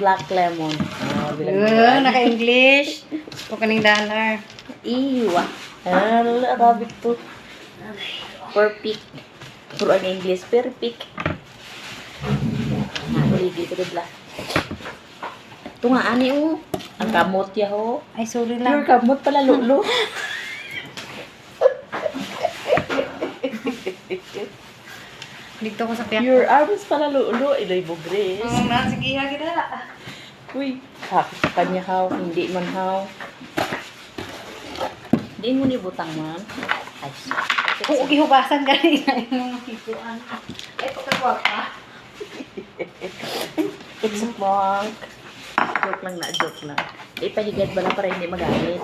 Black lemon. Naka-English. Pukaning dollar. Iwa. Arabic to. Perfect. Puro ang English. Perfect. Ligi ko dibla. Ito nga, ani o. Ang kamot ya ho. Ay, sorry Your lang. kamot pala, lulo. Dito ko sa piyak. Your arms pala, lulo. Iloy bugres. Sige, kita. Uy, sakit sa kanya haw. Hindi man haw. Hindi mo ni butang man. Ay, Oo, gihubasan ka rin yung hikuan. Ay, pagkagwapa. it's a prank. Joke lang na, joke lang. Ipahigad ba na para hindi magalit?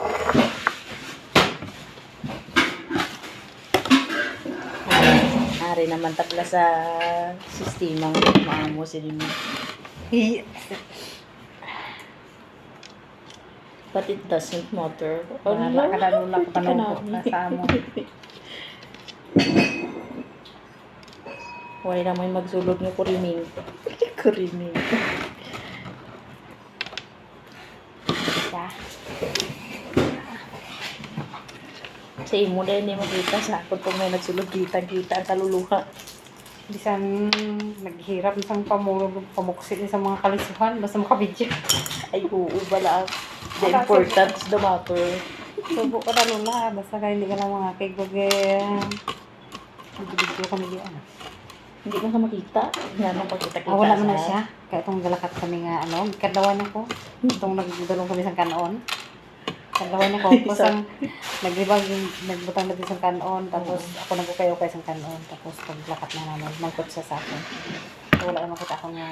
Ari naman tapla sa sistemang maamo sila mo. But it doesn't matter. Wala ka na lula ko panungkot na sa amo. Wala na may magsulod ng kurining. Kurining. Sa imo din hindi makita sa akin kung may nagsulod kita ang kaluluha. Bisan naghirap isang pamuksit sa mga kalisuhan basta makabidyo. Ay, oo, bala. The important is the matter. Subo ka na lula basta kaya hindi ka lang mga kay bibidyo kami diyan. Hindi ko ka makita. Nga nang pagkita-kita. Wala mo na siya. Kaya itong galakat kami nga kadlawan ako. Itong nagdalong kami sa kanon. Kadlawan ako. Tapos ang nagbutang natin sa kanon. Tapos ako nagkukay-ukay sa kanon. Tapos paglakat na naman, mangkot siya sa akin. So, wala naman kita ako nga